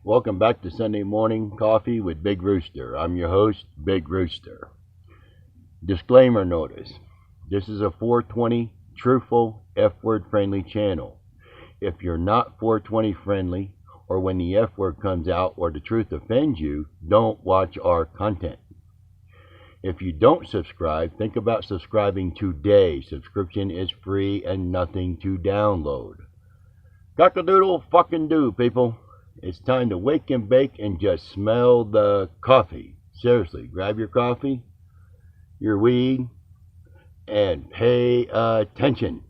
Welcome back to Sunday Morning Coffee with Big Rooster. I'm your host, Big Rooster. Disclaimer notice. This is a 420 truthful F-word friendly channel. If you're not 420 friendly, or when the F-word comes out or the truth offends you, don't watch our content. If you don't subscribe, think about subscribing today. Subscription is free and nothing to download. Cock-a-doodle fucking do, people. It's time to wake and bake and just smell the coffee. Seriously, grab your coffee, your weed, and pay attention.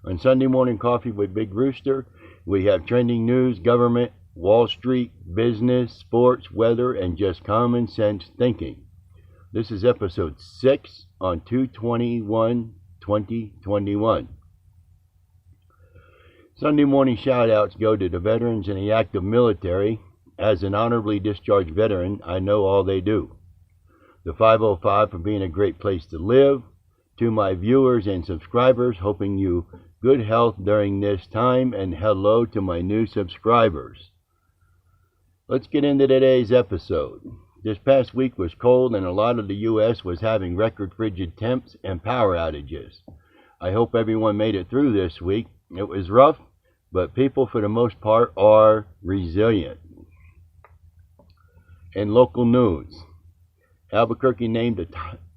On Sunday Morning Coffee with Big Rooster, we have trending news, government, Wall Street, business, sports, weather, and just common sense thinking. This is episode 6 on 2/21/2021. Sunday morning shout-outs go to the veterans in the active military. As an honorably discharged veteran, I know all they do. The 505 for being a great place to live. To my viewers and subscribers, hoping you good health during this time, and hello to my new subscribers. Let's get into today's episode. This past week was cold and a lot of the U.S. was having record frigid temps and power outages. I hope everyone made it through this week. It was rough, but people for the most part are resilient. In local news, Albuquerque named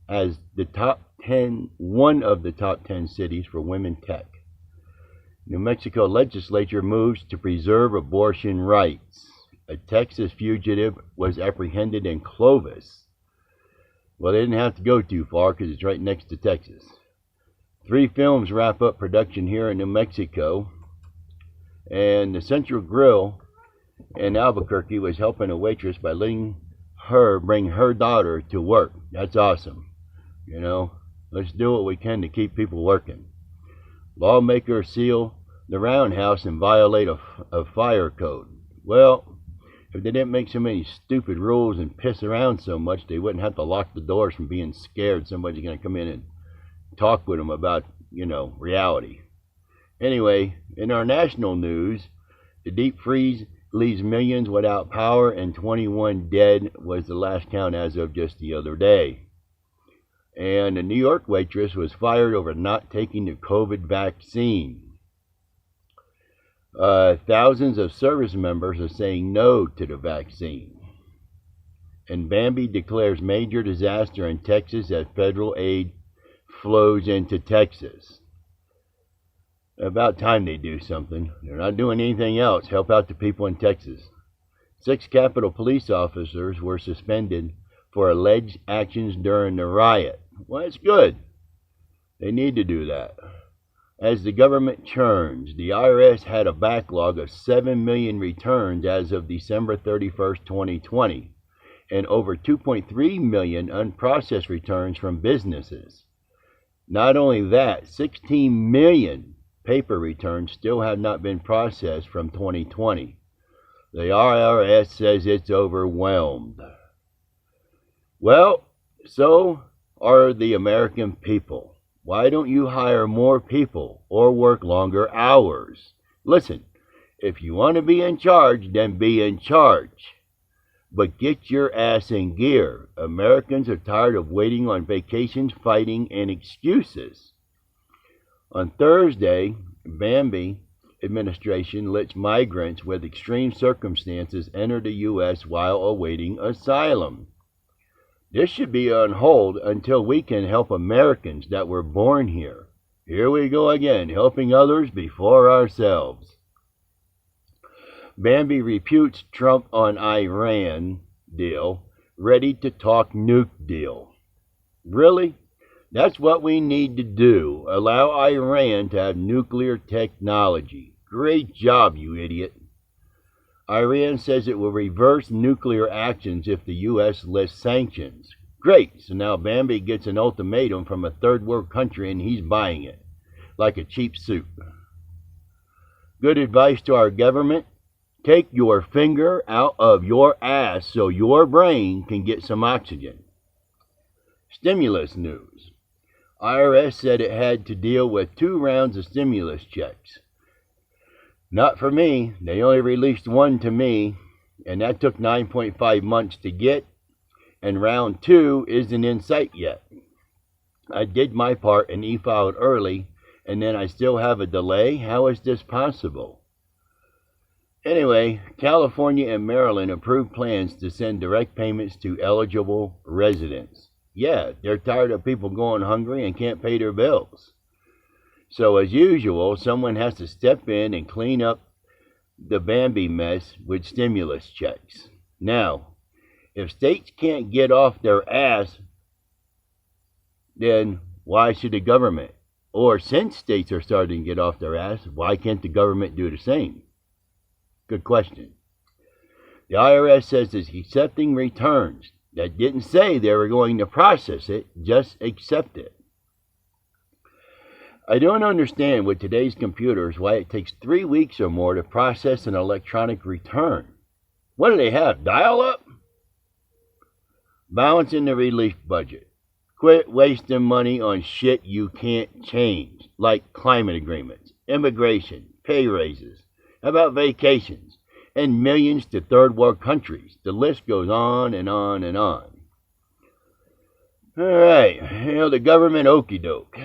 as one of the top 10 cities for women tech. New Mexico legislature moves to preserve abortion rights. A Texas fugitive was apprehended in Clovis. Well, they didn't have to go too far because it's right next to Texas. 3 films wrap up production here in New Mexico, and the Central Grill in Albuquerque was helping a waitress by letting her bring her daughter to work. That's awesome. Let's do what we can to keep people working. Lawmakers seal the roundhouse and violate a fire code. Well, if they didn't make so many stupid rules and piss around so much, they wouldn't have to lock the doors from being scared somebody's going to come in and talk with them about, reality. Anyway, in our national news, the deep freeze leaves millions without power and 21 dead was the last count as of just the other day. And a New York waitress was fired over not taking the COVID vaccine. Thousands of service members are saying no to the vaccine. And Bambi declares major disaster in Texas as federal aid flows into Texas. About time they do something. They're not doing anything else. Help out the people in Texas. 6 Capitol police officers were suspended for alleged actions during the riot. Well, it's good. They need to do that. As the government churns, the IRS had a backlog of 7 million returns as of December 31st, 2020, and over 2.3 million unprocessed returns from businesses. Not only that, 16 million paper returns still have not been processed from 2020. The IRS says it's overwhelmed. Well, so are the American people. Why don't you hire more people or work longer hours? Listen, if you want to be in charge, then be in charge. But get your ass in gear. Americans are tired of waiting on vacations, fighting, and excuses. On Thursday, Bambi administration lets migrants with extreme circumstances enter the U.S. while awaiting asylum. This should be on hold until we can help Americans that were born here. Here we go again, helping others before ourselves. Bambi reputes Trump on Iran deal, ready to talk nuke deal. Really? That's what we need to do. Allow Iran to have nuclear technology. Great job, you idiot. Iran says it will reverse nuclear actions if the U.S. lifts sanctions. Great. So now Bambi gets an ultimatum from a third world country and he's buying it like a cheap suit. Good advice to our government. Take your finger out of your ass so your brain can get some oxygen. Stimulus news. IRS said it had to deal with 2 rounds of stimulus checks. Not for me. They only released one to me, and that took 9.5 months to get, and round 2 isn't in sight yet. I did my part and e-filed early, and then I still have a delay? How is this possible? Anyway, California and Maryland approved plans to send direct payments to eligible residents. Yeah, they're tired of people going hungry and can't pay their bills. So as usual, someone has to step in and clean up the Bambi mess with stimulus checks. Now, if states can't get off their ass, then why should the government? Or since states are starting to get off their ass, why can't the government do the same? Good question. The IRS says it's accepting returns. That didn't say they were going to process it, just accept it. I don't understand with today's computers why it takes 3 weeks or more to process an electronic return. What do they have, dial-up? Balancing the relief budget. Quit wasting money on shit you can't change, like climate agreements, immigration, pay raises. How about vacations? And millions to third world countries. The list goes on and on and on. All right, the government okey doke.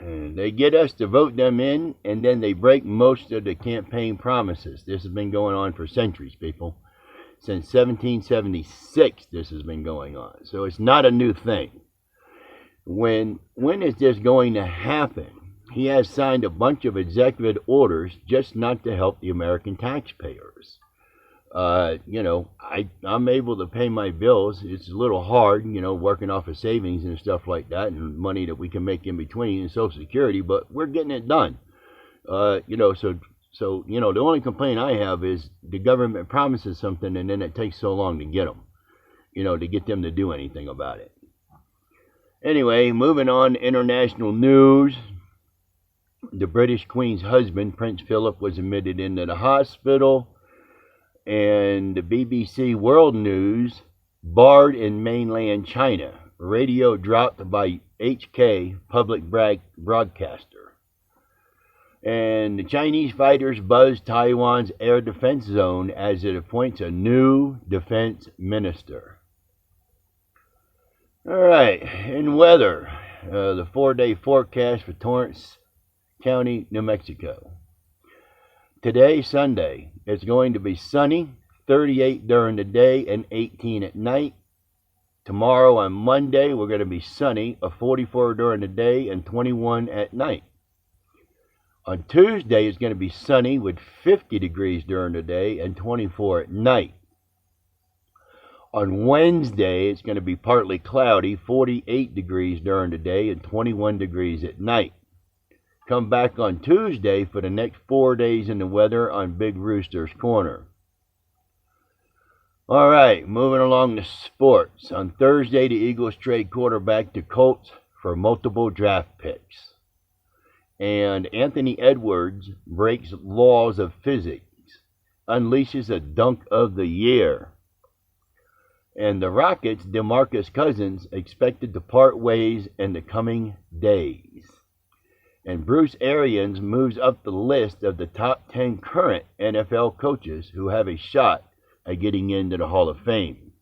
They get us to vote them in, and then they break most of the campaign promises. This has been going on for centuries, people. Since 1776, this has been going on. So it's not a new thing. When is this going to happen? He has signed a bunch of executive orders just not to help the American taxpayers. I'm able to pay my bills. It's a little hard, working off of savings and stuff like that and money that we can make in between and Social Security, but we're getting it done. So the only complaint I have is the government promises something and then it takes so long to get them, to get them to do anything about it. Anyway, moving on to international news. The British Queen's husband, Prince Philip, was admitted into the hospital. And the BBC World News, barred in mainland China. Radio dropped by HK, public broadcaster. And the Chinese fighters buzz Taiwan's air defense zone as it appoints a new defense minister. All right, in weather, the 4-day forecast for Torrance County, New Mexico. Today, Sunday, it's going to be sunny, 38 during the day and 18 at night. Tomorrow on Monday, we're going to be sunny, 44 during the day and 21 at night. On Tuesday, it's going to be sunny with 50 degrees during the day and 24 at night. On Wednesday, it's going to be partly cloudy, 48 degrees during the day and 21 degrees at night. Come back on Tuesday for the next 4 days in the weather on Big Rooster's Corner. All right, moving along to sports. On Thursday, the Eagles trade quarterback to Colts for multiple draft picks. And Anthony Edwards breaks laws of physics, unleashes a dunk of the year. And the Rockets' DeMarcus Cousins expected to part ways in the coming days. And Bruce Arians moves up the list of the top 10 current NFL coaches who have a shot at getting into the Hall of Fame.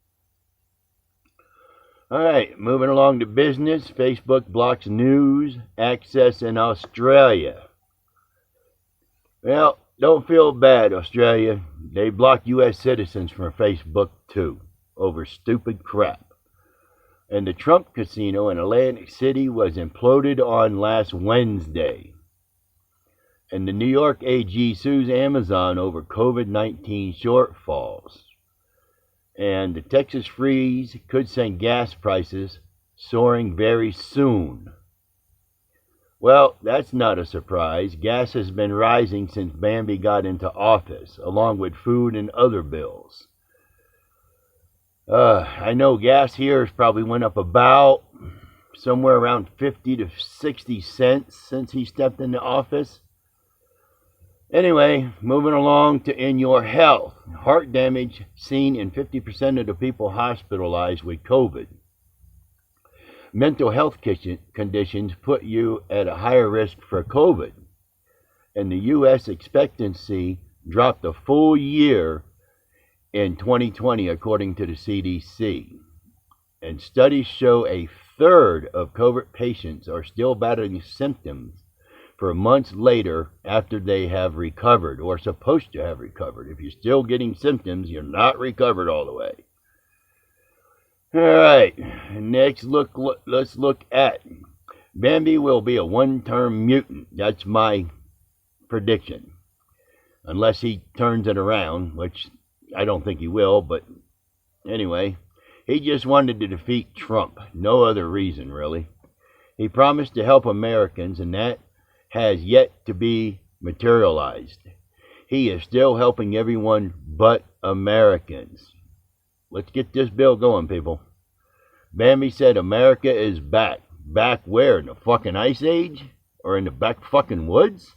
All right, moving along to business. Facebook blocks news access in Australia. Well, don't feel bad, Australia. They block U.S. citizens from Facebook, too, over stupid crap. And the Trump casino in Atlantic City was imploded on last Wednesday. And the New York AG sues Amazon over COVID-19 shortfalls. And the Texas freeze could send gas prices soaring very soon. Well, that's not a surprise. Gas has been rising since Bambi got into office, along with food and other bills. I know gas here has probably went up about somewhere around 50 to 60 cents since he stepped into office. Anyway, moving along to in your health. Heart damage seen in 50% of the people hospitalized with COVID. Mental health conditions put you at a higher risk for COVID. And the U.S. expectancy dropped a full year in 2020, according to the CDC. And studies show a third of COVID patients are still battling symptoms for months later after they have recovered or supposed to have recovered. If you're still getting symptoms, you're not recovered all the way. All right, next let's look at Bambi will be a one-term mutant. That's my prediction. Unless he turns it around, which I don't think he will, but anyway, he just wanted to defeat Trump. No other reason, really. He promised to help Americans, and that has yet to be materialized. He is still helping everyone but Americans. Let's get this bill going, people. Bambi said America is back. Back where? In the fucking Ice Age? Or in the back fucking woods?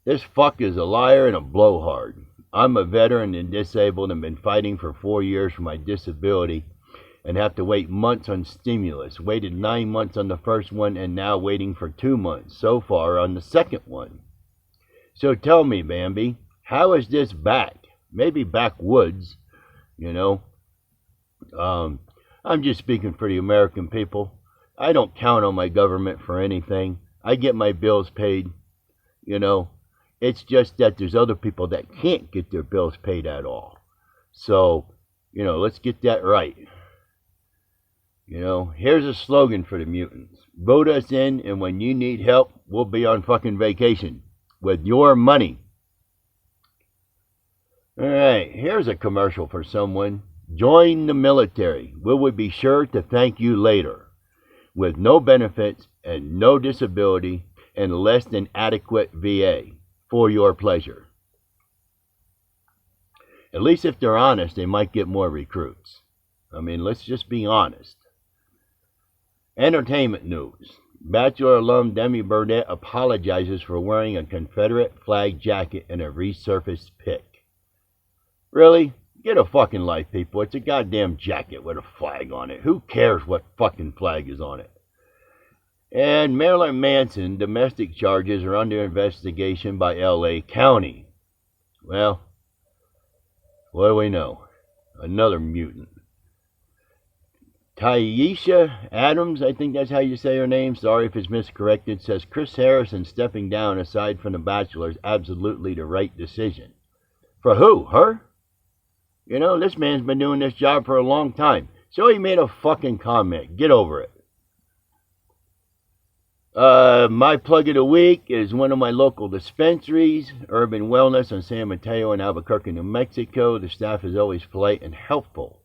This fuck is a liar and a blowhard. I'm a veteran and disabled and been fighting for 4 years for my disability and have to wait months on stimulus. Waited 9 months on the first one and now waiting for 2 months so far on the second one. So tell me, Bambi, how is this back? Maybe backwoods, you know. I'm just speaking for the American people. I don't count on my government for anything. I get my bills paid, you know. It's just that there's other people that can't get their bills paid at all. So, you know, let's get that right. You know, here's a slogan for the mutants. Vote us in, and when you need help, we'll be on fucking vacation with your money. All right, here's a commercial for someone. Join the military. We will be sure to thank you later. With no benefits and no disability and less than adequate VA. For your pleasure. At least if they're honest, they might get more recruits. I mean, let's just be honest. Entertainment news. Bachelor alum Demi Burnett apologizes for wearing a Confederate flag jacket in a resurfaced pic. Really? Get a fucking life, people. It's a goddamn jacket with a flag on it. Who cares what fucking flag is on it? And Marilyn Manson domestic charges are under investigation by L.A. County. Well, what do we know? Another mutant. Tyesha Adams, I think that's how you say her name. Sorry if it's miscorrected. Says Chris Harrison stepping down aside from The Bachelor is absolutely the right decision. For who? Her? You know, this man's been doing this job for a long time. So he made a fucking comment. Get over it. My plug of the week is one of my local dispensaries, Urban Wellness on San Mateo in Albuquerque, New Mexico. The staff is always polite and helpful.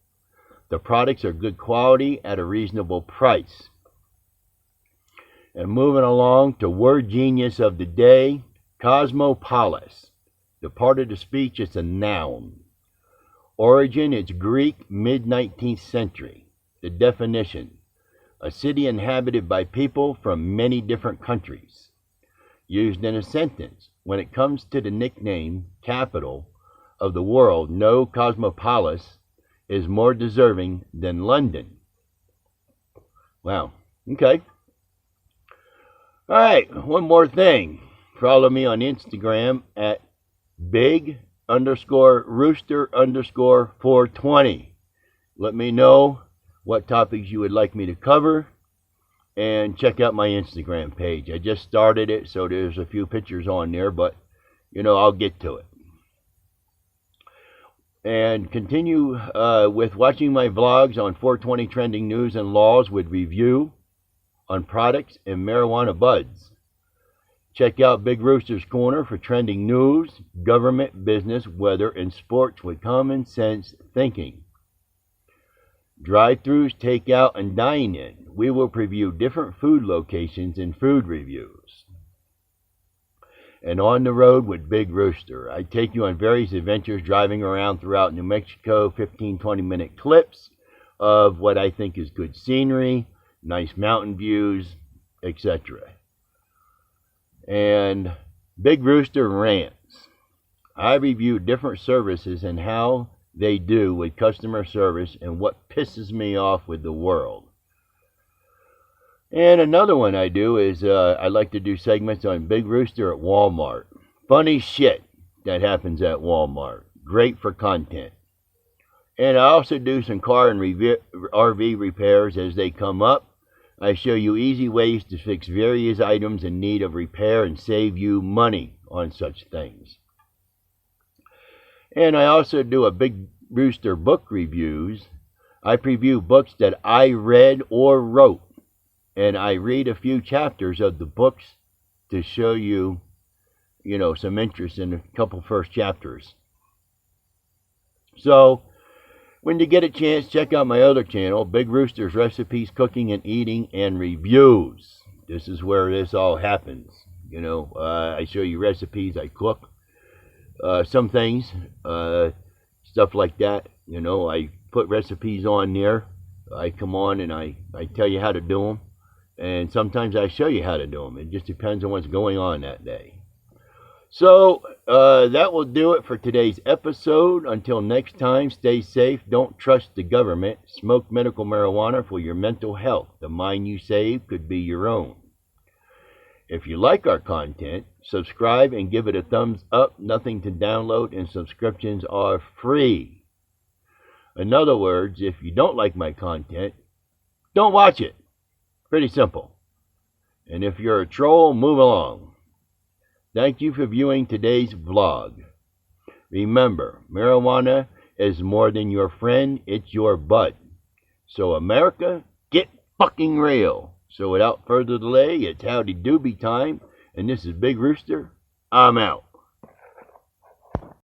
The products are good quality at a reasonable price. And moving along to word genius of the day, cosmopolis. The part of the speech is a noun. Origin, it's Greek, mid-19th century. The definition. A city inhabited by people from many different countries. Used in a sentence. When it comes to the nickname, capital of the world, no cosmopolis is more deserving than London. Wow. Okay. All right. One more thing. Follow me on Instagram at big_rooster_420. Let me know what topics you would like me to cover, and check out my Instagram page. I just started it, so there's a few pictures on there, but, you know, I'll get to it. And continue with watching my vlogs on 420 trending news and laws with review on products and marijuana buds. Check out Big Rooster's Corner for trending news, government, business, weather, and sports with common sense thinking. Drive-thrus, takeout, and dine-in. We will preview different food locations in food reviews. And on the road with Big Rooster. I take you on various adventures driving around throughout New Mexico, 15-20 minute clips of what I think is good scenery, nice mountain views, etc. And Big Rooster rants. I review different services and how they do with customer service and what pisses me off with the world. And another one I do is I like to do segments on Big Rooster at Walmart. funny shit that happens at Walmart. Great for content. And I also do some car and RV repairs as they come up. I show you easy ways to fix various items in need of repair and save you money on such things. And I also do a Big Rooster book reviews. I preview books that I read or wrote. And I read a few chapters of the books to show you, some interest in a couple first chapters. So, when you get a chance, check out my other channel, Big Rooster's Recipes, Cooking and Eating, and Reviews. This is where this all happens. I show you recipes, I cook some things, stuff like that. I put recipes on there. I come on and I tell you how to do them. And sometimes I show you how to do them. It just depends on what's going on that day. So, that will do it for today's episode. Until next time, stay safe. Don't trust the government. Smoke medical marijuana for your mental health. The mind you save could be your own. If you like our content, subscribe and give it a thumbs up. Nothing to download, and subscriptions are free. In other words, if you don't like my content, don't watch it. Pretty simple. And if you're a troll, move along. Thank you for viewing today's vlog. Remember, marijuana is more than your friend, it's your bud. So America, get fucking real. So without further delay, it's howdy doobie time, and this is Big Rooster. I'm out.